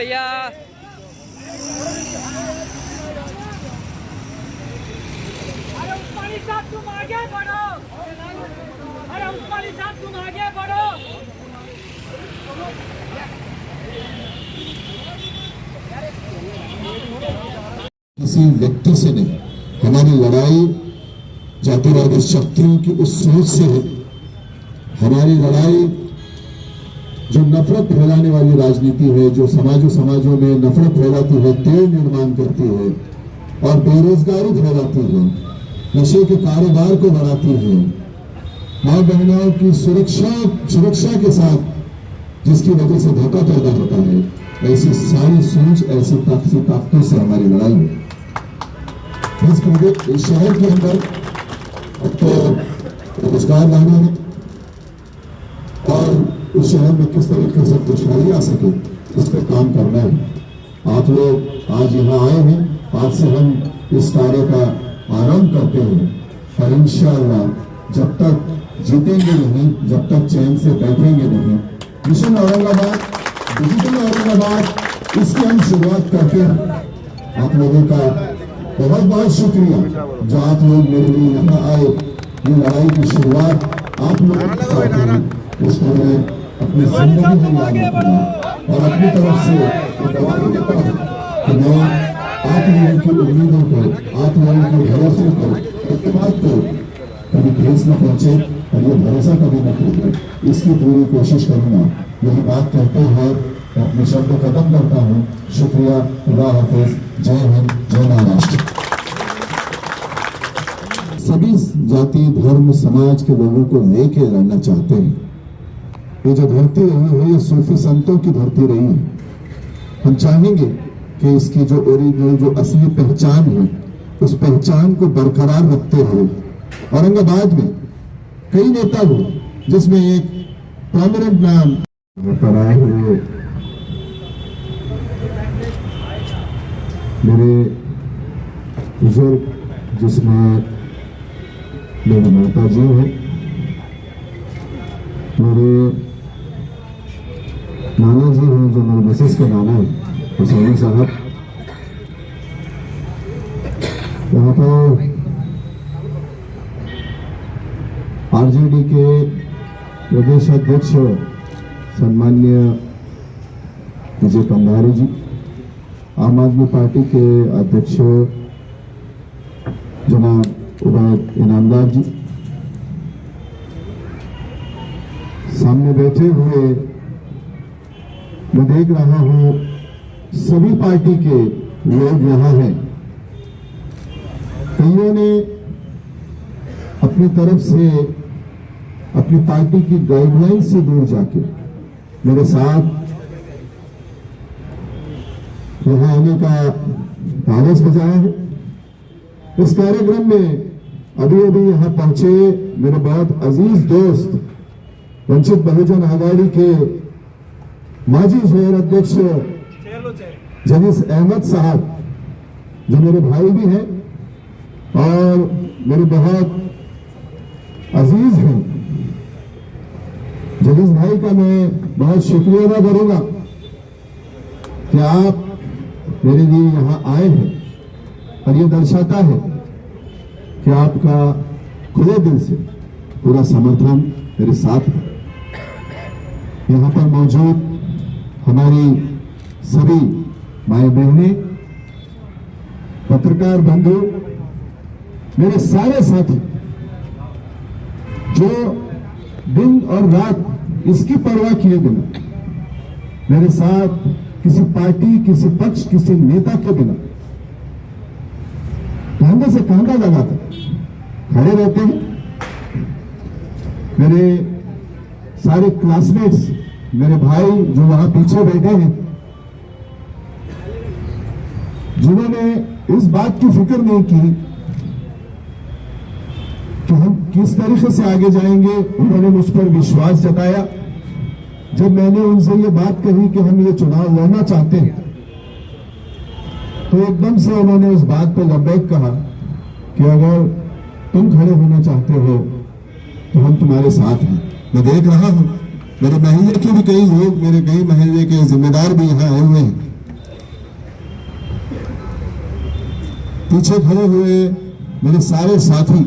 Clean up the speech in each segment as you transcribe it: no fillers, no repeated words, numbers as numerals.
भैया। अरे उस्मानी साहब तुम आगे बढ़ो, अरे उस्मानी साहब तुम आगे बढ़ो। किसी व्यक्ति से नहीं, हमारी लड़ाई जातिवादी शक्तियों की उस सोच से है। हमारी लड़ाई जो नफरत फैलाने वाली राजनीति है, जो समाजों में नफरत फैलाती है, तेल निर्माण करती है और बेरोजगारी फैलाती है, नशे के कारोबार को बढ़ाती है, मां बहनों की सुरक्षा के साथ जिसकी वजह से धोखा पैदा होता है, ऐसी सारी सोच, ऐसी ताकतों से हमारी लड़ाई है। इस शहर के अंदर तो रोजगार लाना है और उस शहर में किस तरीके से खुशहाली आ सके, इस पर काम करना है। आप लोग आज यहाँ आए हैं, आज से हम इस कार्य का आरंभ करते हैं और इंशाअल्लाह जब तक जीतेंगे नहीं, जब तक चैन से बैठेंगे नहीं, मिशन औरंगाबाद, डिजिटल औरंगाबाद, इसकी हम शुरुआत करते हैं। आप लोगों का बहुत बहुत शुक्रिया जो आप लोग मेरे लिए यहाँ आए। ये लड़ाई की शुरुआत आप लोगों के साथ है, उसको मैं अपनी जिंदगी में याद रखूंगा और अपनी तरफ से कि मैं आप लोगों की उम्मीदों को, आप लोगों के भरोसे को, इत्तेफाक को कभी ठेस न पहुंचे और ये भरोसा कभी न टूटे, इसकी पूरी कोशिश करूंगा। यही बात कहते हैं अपने शब्द को खत्म करता हूँ। शुक्रिया, खुदा हाफिज, जय हिंद, जय महाराष्ट्र। सभी जाति, धर्म, समाज के लोगों को लेके रहना चाहते हैं। ये जो धरती रही है, ये सूफी संतों की धरती रही है। हम चाहेंगे कि इसकी जो ओरिजिनल, जो असली पहचान है, उस पहचान को बरकरार रखते हुए औरंगाबाद में कई नेता हुए, जिसमें एक प्रोमिनेंट नाम पर आए हुए मेरे बुजुर्ग, जिसमें मेरी माता जी है, मेरे नाना जी हैं, जो मेरे मिसेस के नाना है, हुसैनी साहब। यहाँ पर आरजेडी के प्रदेश अध्यक्ष सम्मान्य विजय कंधारी जी, आम आदमी पार्टी के अध्यक्ष जनाब उबैद इनामदार जी, सामने बैठे हुए मैं देख रहा हूं सभी पार्टी के लोग यहाँ हैं। कईयों ने अपनी तरफ से, अपनी पार्टी की गाइडलाइन से दूर जाके मेरे साथ यहाँ आने का कागज बजाया है। इस कार्यक्रम में अभी अभी यहाँ पहुंचे मेरे बहुत अजीज दोस्त वंचित बहुजन आघाड़ी के माजी शहर अध्यक्ष जनीस अहमद साहब, जो मेरे भाई भी हैं और मेरे बहुत अजीज हैं। जनीस भाई का मैं बहुत शुक्रिया अदा करूंगा कि आप मेरे लिए यहाँ आए हैं और ये दर्शाता है कि आपका खुले दिल से पूरा समर्थन मेरे साथ है। यहाँ पर मौजूद हमारी सभी माए बहनें, पत्रकार बंधु, मेरे सारे साथी जो दिन और रात इसकी परवाह किए बिना मेरे साथ किसी पार्टी, किसी पक्ष, किसी नेता के बिना कांधे से कांधा लगाकर खड़े रहते हैं। मेरे सारे क्लासमेट्स, मेरे भाई जो वहां पीछे बैठे हैं, जिन्होंने इस बात की फिक्र नहीं की कि हम किस तरीके से आगे जाएंगे, उन्होंने मुझ पर विश्वास जताया। जब मैंने उनसे ये बात कही कि हम ये चुनाव लड़ना चाहते हैं, तो एकदम से उन्होंने उस बात पर लब्बैक कहा कि अगर तुम खड़े होना चाहते हो तो हम तुम्हारे साथ हैं। मैं देख रहा हूं मेरे महल्ले के भी कई लोग, मेरे कई महल्ले के जिम्मेदार भी यहाँ आए हुए हैं। पीछे खड़े हुए मेरे सारे साथी,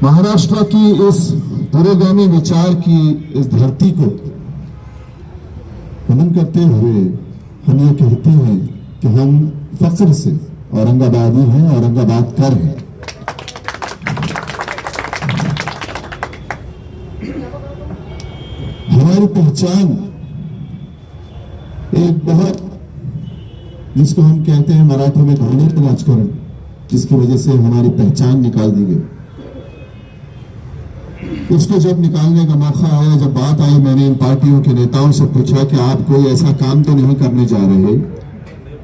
महाराष्ट्र की इस पुरोगामी विचार की इस धरती को नमन करते हुए हम ये कहते हैं कि हम फख्र से औरंगाबादी हैं, औरंगाबाद कर हैं। हमारी पहचान एक बहुत, जिसको हम कहते हैं मराठी में घृणित राजकारण, जिसकी वजह से हमारी पहचान निकाल दी गई। उसको जब निकालने का मौका आया, जब बात आई, मैंने इन पार्टियों के नेताओं से पूछा कि आप कोई ऐसा काम तो नहीं करने जा रहे,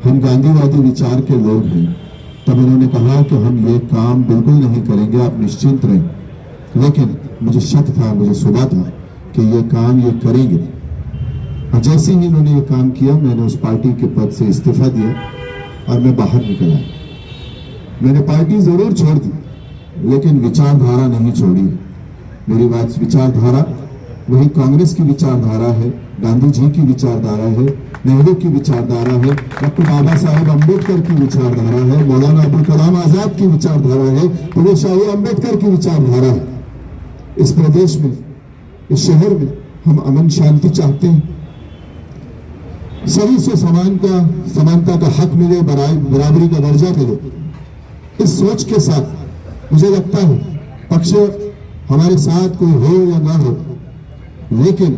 हम गांधीवादी विचार के लोग हैं। तब इन्होंने कहा कि हम ये काम बिल्कुल नहीं करेंगे, आप निश्चिंत रहें। लेकिन मुझे शक था, मुझे सुबह था कि ये काम ये करेंगे। और जैसे ही इन्होंने ये काम किया, मैंने उस पार्टी के पद से इस्तीफा दिया और मैं बाहर निकल आया। मैंने पार्टी जरूर छोड़ दी, लेकिन विचारधारा नहीं छोड़ी। मेरी विचारधारा वही कांग्रेस की विचारधारा है, गांधी जी की विचारधारा है, नेहरू की विचारधारा है, डॉक्टर बाबा साहेब अम्बेडकर की विचारधारा है, मौलाना अबुल कलाम आजाद की विचारधारा है, पूरे शाही अम्बेडकर की विचारधारा है। इस प्रदेश में, इस शहर में हम अमन शांति चाहते हैं, सभी से समानता का हक मिले, बराबरी का दर्जा मिले। इस सोच के साथ मुझे लगता है पक्ष हमारे साथ कोई हो या ना हो, लेकिन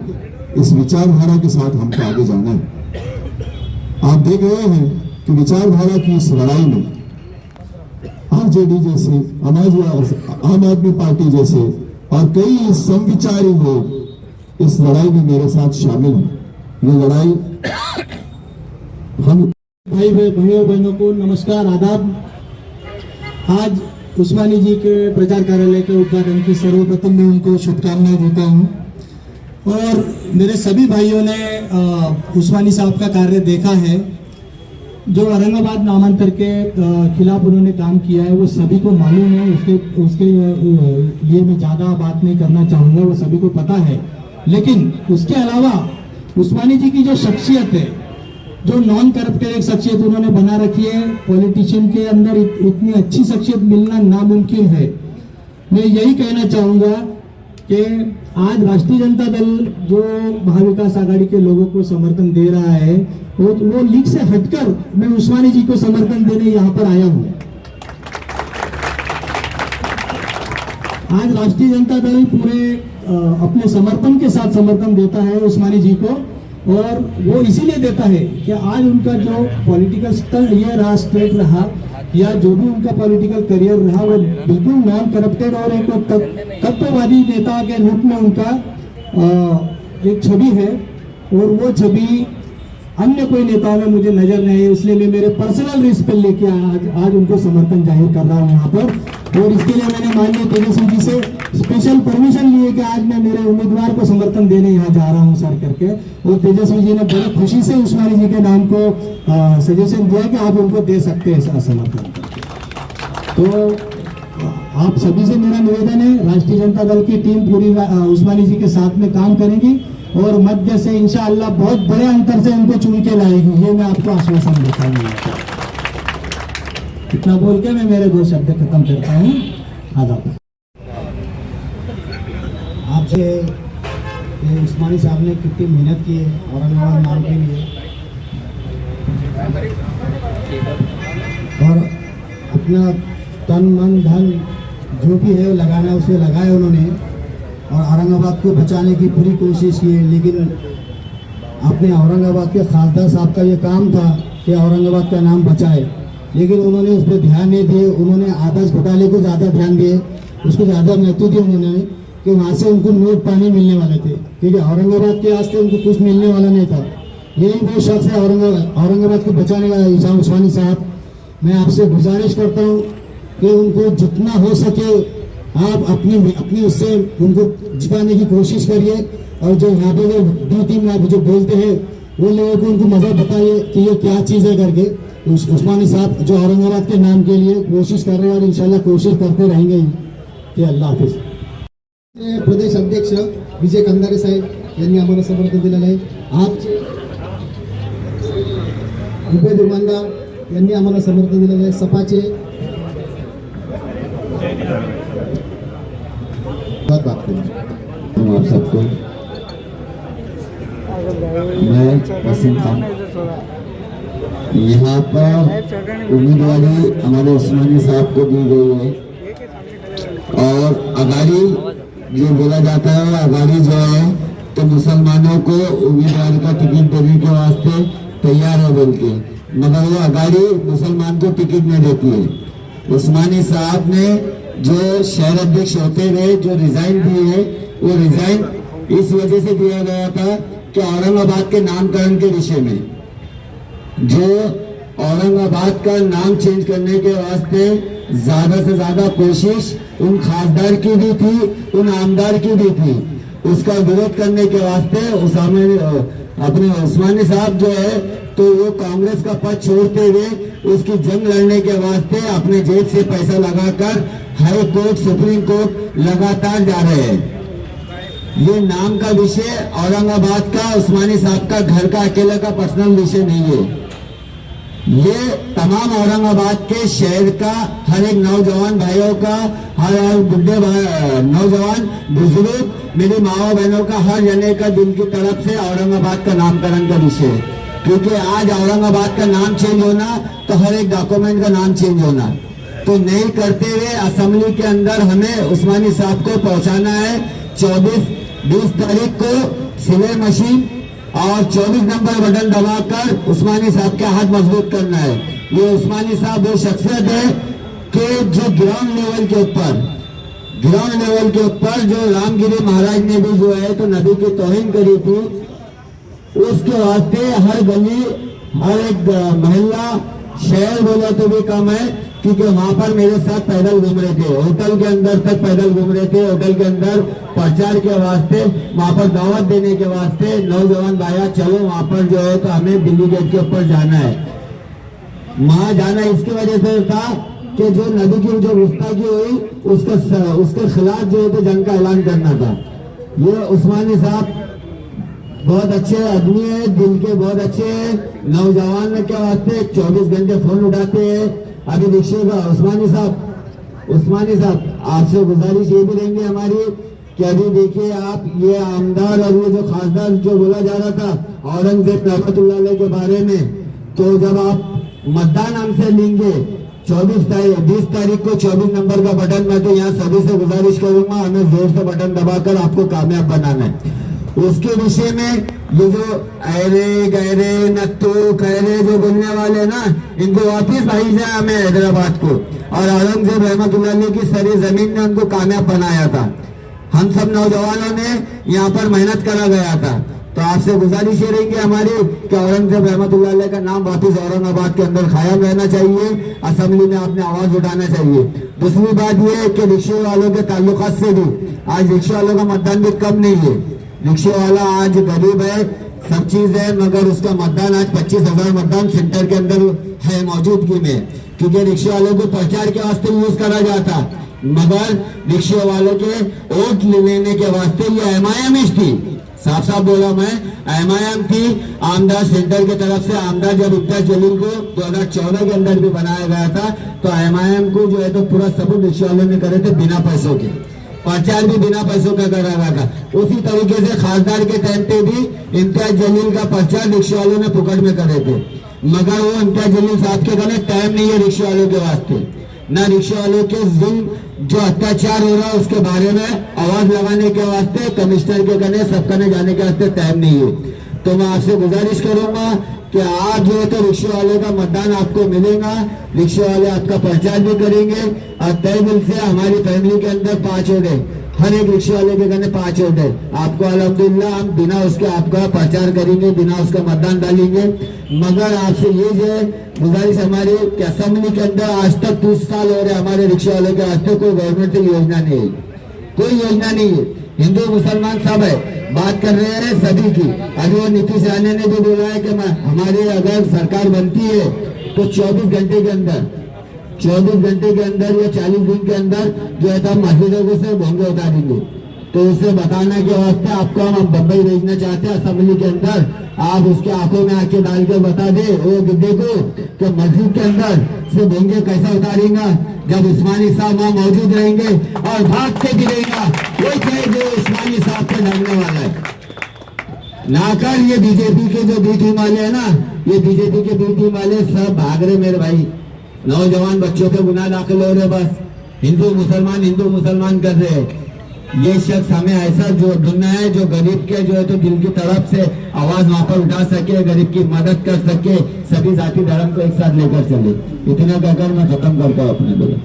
इस विचारधारा के साथ हमको आगे जाना है। आप देख रहे हैं कि विचारधारा की इस लड़ाई में आरजेडी जैसे, आम आदमी पार्टी जैसे और कई समविचारी लोग इस लड़ाई में मेरे साथ शामिल हैं। ये लड़ाई हम भाइयों बहनों को नमस्कार, आदाब। आज उस्मानी जी के प्रचार कार्यालय के उद्घाटन की सर्वप्रथम मैं उनको शुभकामनाएं देता हूं। और मेरे सभी भाइयों ने उस्मानी साहब का कार्य देखा है। जो औरंगाबाद नामांतर के खिलाफ उन्होंने काम किया है वो सभी को मालूम है। उसके लिए मैं ज़्यादा बात नहीं करना चाहूँगा, वो सभी को पता है। लेकिन उसके अलावा उस्मानी जी की जो शख्सियत है, जो नॉन करप्टेड एक शख्सियत उन्होंने बना रखी है, पॉलिटिशियन के अंदर इतनी अच्छी शख्सियत मिलना नामुमकिन है। मैं यही कहना चाहूँगा कि आज राष्ट्रीय जनता दल जो महाविकास आघाड़ी के लोगों को समर्थन दे रहा है, वो लीग से हटकर मैं उस्मानी जी को समर्थन देने यहाँ पर आया हूँ। आज राष्ट्रीय जनता दल पूरे अपने समर्पण के साथ समर्थन देता है उस्मानी जी को, और वो इसीलिए देता है कि आज उनका जो पॉलिटिकल ये रहा, स्टेट रहा, या जो भी उनका पॉलिटिकल करियर रहा, वो बिल्कुल नॉन करप्टेड और एक तत्ववादी नेता के रूप में उनका एक छवि है। और वो छवि अन्य कोई नेताओं में मुझे नजर नहीं है। इसलिए मैं मेरे पर्सनल रिस्क पे लेके आज उनको समर्थन जाहिर कर रहा हूँ यहाँ पर। और इसके लिए मैंने माननीय तेजस्वी जी से स्पेशल परमिशन लिए कि आज मैं मेरे उम्मीदवार को समर्थन देने यहाँ जा रहा हूँ सर करके। और तेजस्वी जी ने बड़ी खुशी से उस्मानी जी के नाम को सजेशन दिया कि आप उनको दे सकते हैं समर्थन। तो आप सभी से मेरा निवेदन है, राष्ट्रीय जनता दल की टीम पूरी उस्मानी जी के साथ में काम करेगी और मध्य से इंशाअल्लाह बहुत बड़े अंतर से उनको चुन के लाएगी, ये मैं आपको आश्वासन देता हूँ। इतना बोल के मैं मेरे 2 शब्द खत्म करता हूँ। आदाब। आपसे उस्मानी साहब ने कितनी मेहनत की है औरंगाबाद नाम के लिए, और अपना तन मन धन जो भी है लगाना उसे लगाया उन्होंने, और औरंगाबाद को बचाने की पूरी कोशिश की है। लेकिन अपने औरंगाबाद के खासदार साहब का ये काम था कि औरंगाबाद का नाम बचाए, लेकिन उन्होंने उस पर ध्यान नहीं दिए। उन्होंने आदर्श घोटाले को ज़्यादा ध्यान दिए, उसको ज़्यादा महत्व दिया उन्होंने कि वहाँ से उनको नोट पानी मिलने वाले थे, क्योंकि औरंगाबाद के वास्ते उनको कुछ मिलने वाला नहीं था। यही वो शख्स है औरंगाबाद को बचाने वाला इसाम उस्मानी साहब। मैं आपसे गुजारिश करता हूँ कि उनको जितना हो सके आप अपनी उससे उनको जिताने की कोशिश करिए। और जो यहाँ पे वो 2-3 लाख जो बोलते हैं वो लोगों को उनको मजा बताइए कि ये क्या चीज़ है करके। उस्मानी साहब जो औरंगाबाद के नाम के लिए कोशिश कर रहे हैं और इंशाल्लाह कोशिश करते रहेंगे ही। कि अल्लाह हाफिज। प्रदेश अध्यक्ष विजय कंधारे साहेब यांनी आम्हाला समर्थन दिलेलं आहे। आज भूपेंद्र इमानदार यांनी आम्हाला समर्थन दिलेलं आहे. सपाचे बात करें. आप सबको मैं वसीम खान यहाँ पर उम्मीदवारी हमारे उस्मानी साहब को दी गई है और अगाड़ी जो बोला जाता है अगाड़ी जो है तो मुसलमानों को उम्मीदवार का टिकट देने के वास्ते तैयार है बोल के, मगर वो अगाड़ी मुसलमान को टिकट नहीं देती है। उस्मानी साहब ने जो शहर अध्यक्ष होते हुए जो रिजाइन दिए वो रिजाइन इस वजह से दिया गया था कि औरंगाबाद के नामकरण के विषय में जो औरंगाबाद का नाम चेंज करने के वास्ते ज्यादा से ज्यादा कोशिश उन खासदार की भी थी, उन आमदार की भी थी। उसका विरोध करने के वास्ते अपने उस्मानी साहब जो है तो वो कांग्रेस का पद छोड़ते हुए उसकी जंग लड़ने के वास्ते अपने जेब से पैसा लगाकर हाई कोर्ट सुप्रीम कोर्ट लगातार जा रहे हैं। ये नाम का विषय औरंगाबाद का उस्मानी साहब का घर का अकेले का पर्सनल विषय नहीं है, ये तमाम औरंगाबाद के शहर का हर एक नौजवान भाइयों का, हर बुढ़े नौजवान बुजुर्ग मेरी माओ बहनों का, हर जने का दिल की तरफ से औरंगाबाद का नामकरण का विषय है। क्योंकि आज औरंगाबाद का नाम चेंज होना तो हर एक डॉक्यूमेंट का नाम चेंज होना, तो नहीं करते हुए असेंबली के अंदर हमें उस्मानी साहब को पहुंचाना है। 20 तारीख को सिलाई मशीन और 24 नंबर बटन दबाकर उस्मानी साहब के हाथ मजबूत करना है। ये उस्मानी साहब वो शख्सियत है कि जो ग्राउंड लेवल के ऊपर जो रामगिरी महाराज ने भी जो है तो नबी की तौहीन करी थी, उसके वास्ते हर गली, हर एक मोहल्ला, शहर बोला तो भी कम है, क्योंकि वहां पर मेरे साथ पैदल घूम रहे थे, होटल के अंदर तक पैदल घूम रहे थे। होटल के अंदर प्रचार के वास्ते, वहां पर दावत देने के वास्ते नौजवान भाइया चलो वहां पर जो है तो हमें दिल्ली गेट के ऊपर जाना है। वहां जाना इसकी वजह से था कि जो नबी की जो गुस्ताखी हुई उसके खिलाफ जो है तो जंग का ऐलान करना था। ये उस्मानी साहब बहुत अच्छे आदमी है, दिल के बहुत अच्छे हैं, नौजवान के वास्ते 24 घंटे फोन उठाते हैं। अभी देखिएगा उस्मानी साहब आपसे गुजारिश ये भी रहेंगे हमारी कि अभी देखिए आप ये आमदार और ये जो खासदार जो बोला जा रहा था औरंगजेब रहमतुल्लाह के बारे में, तो जब आप मतदान हमसे लेंगे 20 तारीख को 24 नंबर का बटन, मैं तो यहाँ सभी से गुजारिश करूंगा हमें जोर से बटन दबाकर आपको कामयाब बनाना है। उसके विषय में ये जो अरे गहरे नत्तू खैरे जो बोलने वाले ना, इनको वापिस भाई जाए हमें हैदराबाद को, और औरंगजेब रहमतुल्लाह की सरी जमीन ने उनको कामयाब बनाया था। हम सब नौजवानों ने यहाँ पर मेहनत करा गया था, तो आपसे गुजारिश ये रहेगी हमारी कि औरंगजेब रहमतुल्लाह का नाम वापिस औरंगाबाद के अंदर कायम रहना चाहिए, असेंबली में आपने आवाज उठाना चाहिए। दूसरी बात यह है कि रिक्शे वालों के ताल्लुकात से भी आज रिक्शे वालों का मतदान भी कम नहीं है। रिक्शे वाला आज गरीब है, सब चीज है, मगर उसका मतदान आज 25,000 मतदान सेंटर के अंदर है मौजूदगी में, क्योंकि रिक्शे वालों को प्रचार के वास्ते यूज करा जाता, मगर रिक्शे वालों के वोट लेने के वास्ते ये एमआईएम थी। साफ बोला मैं, एमआईएम थी। आमदार सेंटर की तरफ से आमदार जब इम्तियाज जलील को 2014 के अंदर भी बनाया गया था, तो एमआईएम को जो है तो पूरा सबूत रिक्शे वालों ने करे थे बिना पैसों के, प्रचार भी बिना पैसों का करा रहा था। उसी तरीके से खासदार के टाइम पे भी इम्तियाज जलील का प्रचार रिक्शे वालों ने फुकट में करे थे, मगर वो इम्तियाज जलील साहब के कहने टाइम नहीं है रिक्शे वालों के वास्ते, न रिक्शे वालों के जुल्म जो अत्याचार हो रहा है उसके बारे में आवाज लगाने के वास्ते कमिश्नर के कहने सब करने जाने के वास्ते टाइम नहीं है। तो मैं आपसे गुजारिश करूंगा कि आज जो है तो रिक्शे वाले का मतदान आपको मिलेगा, रिक्शे वाले आपका प्रचार भी करेंगे, और तय दिल से हमारी फैमिली के अंदर 5 वोट है, हर एक रिक्शे वाले के कहने 5 वोट है। आपको अल्हम्दुलिल्लाह हम बिना उसके आपका प्रचार करेंगे, बिना उसका मतदान डालेंगे। मगर आपसे ये जो है गुजारिश हमारी कि असेंबली के अंदर आज तक 30 साल हो रहे हमारे रिक्शे वालों के वास्ते कोई गवर्नमेंट से योजना नहीं है, कोई योजना नहीं है। हिंदू मुसलमान सब है, बात कर रहे हैं सभी की। अभी वो नीतीश राणे ने भी बोला है कि हमारी अगर सरकार बनती है तो 24 घंटे के अंदर या 40 दिन के अंदर जो है तो हम मस्जिदों को से भोंगे उतार देंगे। तो उसे बताने के वास्ते आपको हम बम्बई भेजना चाहते हैं असेंबली के अंदर। आप उसके आंखों में आंखें डाल कर बता दे वो गिद्दे को कि मस्जिद के अंदर से भोंगे कैसा उतारेगा जब उस्मानी साहब वहां मौजूद रहेंगे और भाग के गिरेगा वो चाहे जो उस्मानी साहब पे लड़ने वाला है। ना कर ये बीजेपी के जो बी टीम वाले है ना, ये बीजेपी के बी टीम वाले सब भाग रहे मेरे भाई। नौजवान बच्चों पे गुनाह दाखिल हो रहे, बस हिंदू मुसलमान कर रहे हैं। ये शख्स हमें ऐसा जो ढूंढना है जो गरीब के जो है तो दिल की तड़प से आवाज वहां पर उठा सके, गरीब की मदद कर सके, सभी जाति धर्म को एक साथ लेकर चले। इतना कहकर मैं खत्म करता हूँ अपने बोले।